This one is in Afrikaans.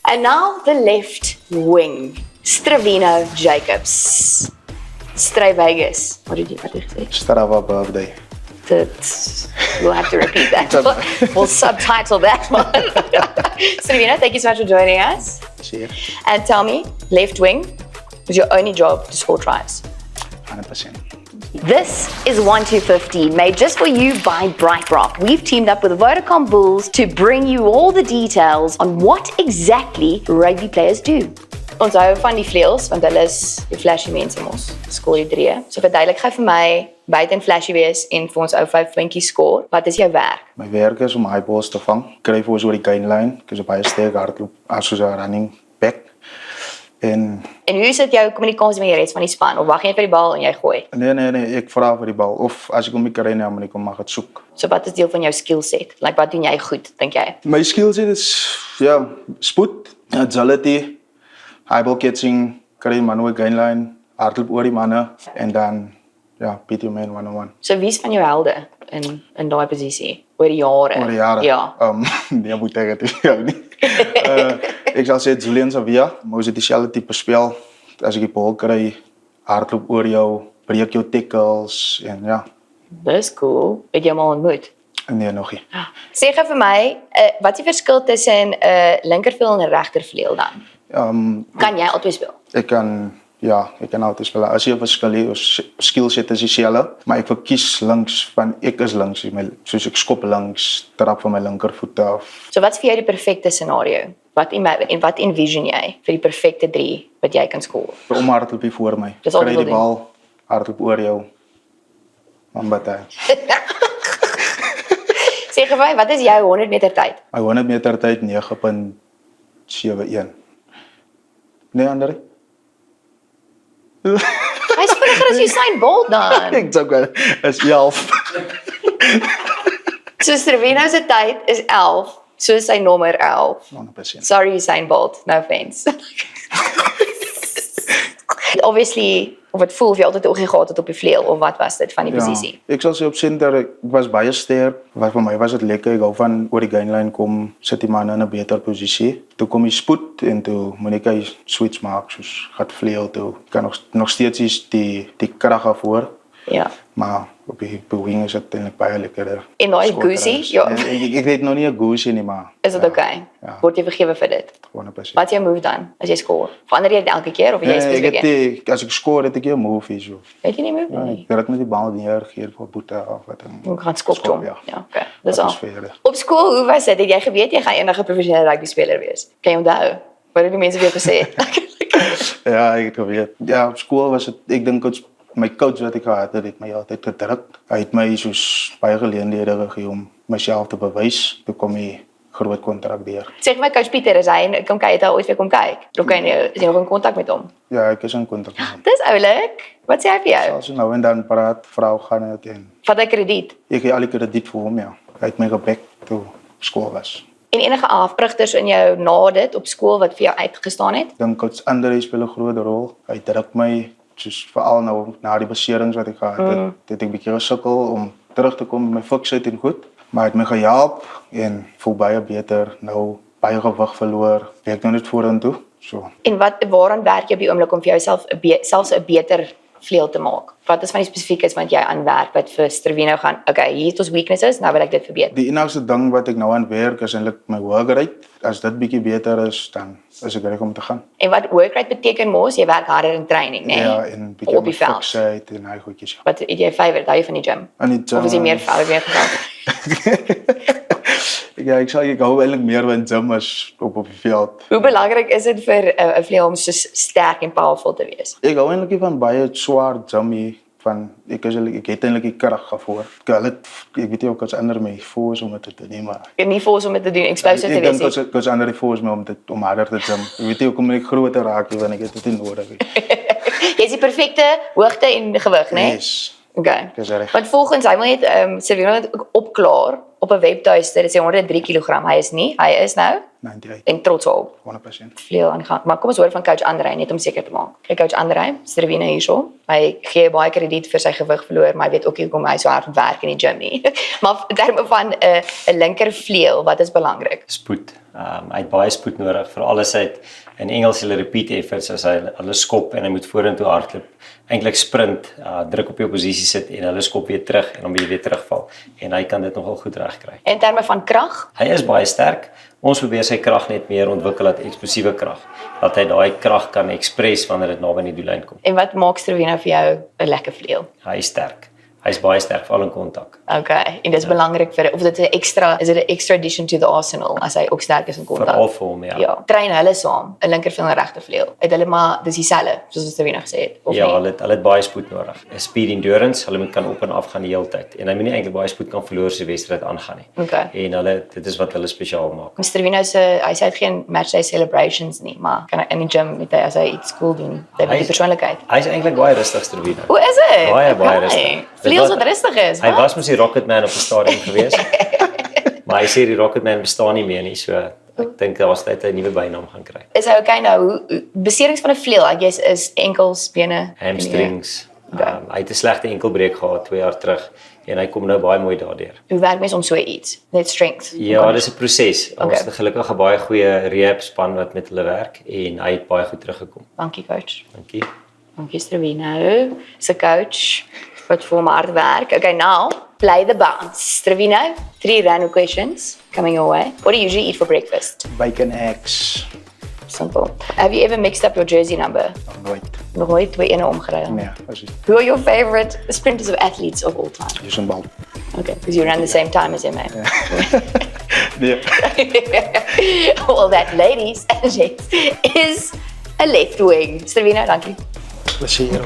And now the left wing, Stravino Jacobs. Stray Vegas. What did you say? Strava birthday. We'll have to repeat that one. We'll subtitle that one. Stravino, thank you so much for joining us. Cheers. And tell me, left wing was your only job to score tries. 100%. This is 1 to 15, made just for you by BrightRock. We've teamed up with Vodacom Bulls to bring you all the details on what exactly rugby players do. Ons hou van die vleuels, want hulle is die flashy mense mos. Skool die drie. So verduidelik gou vir my, buite en flashy wees en vir ons ou 5 puntjies skoor. Wat is jou werk? My werk is om high balls te vang. Kry vir ons oor die gainline. Ek is 'n baie sterk hardloop as 'n running back. En hoe sit jou kommunikasie met die res van die span? Of wag jy vir die bal en jy gooi? nee, ek vra vir die bal of as ek hom nie kry nie, dan moet ek hom maar gaan soek. So wat is deel van jou skill set? Like wat doen jy goed, dink jy? My skills is spoed, agility, high ball catching, kry man oor gainline, hardloop oor die manne en dan beat jou man one-on-one. So wie's van jou helde in daai posisie oor die jare? Oor die jare? Ja. Nee, moet ek dit jou nie. Ek sal sê Julian Savia, maar ons het dieselfde tipe spel. As ek die bal kry, hardloop oor jou, breek jou tackles en ja. Dis cool. Het jy hom al ontmoet? Nee, nog nie. Sê gou vir my, wat is die verskil tussen 'n linkervleuel en 'n regtervleuel dan? Kan jy albei speel? Ek kan altyd speel. As jy 'n verskil het, ons skill set is dieselfde, maar ek verkies links van ek is links, soos ek skop links, trap van my linkervoet af. So wat is vir jou die perfekte scenario? Wat envision jy vir die perfekte 3 wat jy kan skoor? Om hardloop hier voor my. Dis al wat Kry jy die wil bal, hardloop oor jou. Mambatay. Sê gou vir my, wat is jou 100 meter tyd? My 100 meter tyd 9.71. Nee, Andre? Hy's vinniger as Usain Bolt dan. Ek dink wel, is 11. So Stravino se tyd is 11, so sy nommer 11. 100%. Sorry Usain Bolt, no offense. Obviously, of het voel of jy altyd oog gehad het op die vleuel of wat was dit van die posisie? Ek sal sê op center ek was baie sterk. Vir my was dit lekker. Ek hou van oor die gainline kom, sit die man in 'n beter posisie. Toe kom die spoed en toe moet ek hy switch maak soos gat vleuel toe. Kan nog steeds die krag afhoor. Ja. Maar op die wing is dit eintlik baie lekkerder. En daai goosey? Ja. Ek weet nog nie 'n goosey nie, maar Is dit okay? Ja. Word jy vergewe vir dit? 100%. Wat is jou move dan as jy skoor? Verander jy dit elke keer of jy spesifiek? As ek skoor het ek 'n move hier so. Weet jy nie move nie? Ek raak met die bal neer gee vir boete of wat dan. Ek gaan skop toe. Ja. Ja, okay. Dis Dat al. is verder. Op skool, hoe was dit? Het jy geweet jy gaan eendag 'n professionele rugby speler wees? Kan jy onthou? Wat het die mense vir jou gesê? Ja, ek het geweet. Ja, op skool was dit ek dink my coach wat ek gehad het my altyd gedruk. Hy het my soos baie geleenthede gegee om myself te bewys. Toe kom hy groot kontrak deur. Sê vir my coach Pieter, is hy kom kyk, het hy ooit weer kom kyk? Of kan jy is jy nog in kontak met hom? Ja, ek is in kontak met hom. Dis oulik. Wat sê hy vir jou? As nou en dan praat, vrou gaan dit en Vat hy krediet? ek gee al die krediet vir hom, ja. Hy het my gebek toe op skool was. En enige afrigters in jou na dit op skool wat vir jou uitgestaan het? Ek dink coach Andre speel 'n groot rol. Hy druk my soos veral nou na die beserings wat ek gehad het, het ek 'n bietjie gesukkel om terug te kom met my fiksheid en goed, maar hy het my gehelp en voel baie beter nou, baie gewig verloor, werk nou net vorentoe. So, En waaraan werk jy op die oomblik om vir jouself selfs 'n beter vleuel te maak? Wat is van die spesifiekes wat jy aanwerk wat vir Stravino gaan, okay, hier is ons weaknesses, nou wil ek dit verbeter. die enigste ding wat ek nou aan werk is eintlik my work rate. As dit bietjie beter is, dan is ek reg om te gaan. En wat work rate beteken mos, jy werk harder in training, né? Ja, en bietjie Op die veld. fiksheid en hy goedjies. Ja. Wat het jy favourite, hou jy van die gym? En die gym, Of is jy meer geval? Ja, ek hou eintlik meer van gym as op die veld. Hoe belangrik is dit vir 'n vleuel om so sterk en powerful te wees? Ek hou eintlik van baie swaar gym van ek het eintlik die krag gevoer. Ek weet nie of dit ander my force om dit te doen nie, maar Ek nie vir om dit te doen, explosive te ek wees. dink dit ander force my om harder te gym. Ek weet nie hoekom ek groter raak nie, want ek het dit nie nodig nie. Jy is die perfekte hoogte en gewig, né? Yes. Okay. Dis reg. Want volgens hy wil net Stravino net opklaar op 'n webtuiste, dit sê 103 kg. Hy is nou 98, En trots op. 100%. Vleuel aangaan. Maar kom ons hoor van coach Andrei net om seker te maak. Kyk coach Andrei, Sterwina hierso. Hy gee baie krediet vir sy gewig verloor, maar hy weet ook nie hoekom hy so hard werk in die gym nie. Maar in terme van 'n linker vleuel, wat is belangrik? Spoed. Hy het baie spoed nodig, veral as hy in Engels hulle repeat efforts, as hy hulle skop en hy moet vorentoe hardloop, eintlik sprint, druk op die oppositie sit en hulle skop weer terug en dan moet jy weer terugval. En hy kan dit nogal goed regkry. In terme van krag, Hy is baie sterk. Ons probeer sy krag net meer ontwikkel as eksplosiewe krag. Dat hy daai krag kan express wanneer dit naby die doellyn kom. en wat maak Sterwina vir jou 'n lekker vleuel? Hy is sterk. Hy is baie sterk, veral in kontak. Okay, en dis belangrik vir of dit 'n extra is dit 'n extra addition to the arsenal as hy ook sterk is in kontak. Veral vir hom, ja. Ja, train hulle saam, 'n linker vleuel en 'n regter vleuel. Het hulle maar dis dieselfde soos wat Sterwina gesê het of Ja, nie? hulle het baie spoed nodig. 'n Speed endurance, hulle moet kan op en af gaan die hele tyd. En hy moenie eintlik baie spoed kan verloor as die wedstryd aangaan nie. Okay. En dit is wat hulle spesiaal maak. Sterwina hy sê hy het geen matchday celebrations nie, maar kan hy in die gym met hy as hy iets cool doen, dit met die persoonlikheid. Hy is eintlik baie rustig Sterwina. Hoe is dit? Baie rustig. Vleuels wat rustig is. Hy was mos die Rocketman op die stadion gewees. Maar hy sê die Rocketman bestaan nie meer nie, so ek dink daar's tyd hy 'n nuwe bynaam gaan kry. Is hy okay nou? Beserings van 'n vleuel, I guess is enkels, bene, Hamstrings. Okay. Hy het 'n slegte enkelbreek gehad 2 jaar terug en hy kom nou baie mooi daardeur. Hoe werk mens om so iets? Net strength. Ja, dis 'n proses. Ons Okay. het gelukkig 'n baie goeie rehab span wat met hulle werk en hy het baie goed teruggekom. Dankie coach. Dankie. Dankie Sterwina. Se coach wat vir hom hard werk. Okay, now play the bounce. Sterwina, 3 random questions coming your way. What do you usually eat for breakfast? Bacon eggs. Simple. Have you ever mixed up your jersey number? Nog nooit. Nog nooit 2 ene omgeruil? Nee, as jy Who are your favorite sprinters of athletes of all time? Usain Bolt. Okay, because you ran the same time as him, eh? Nee. Well, that, ladies and gents, is a left wing. Sterwina, dankie. Plezier.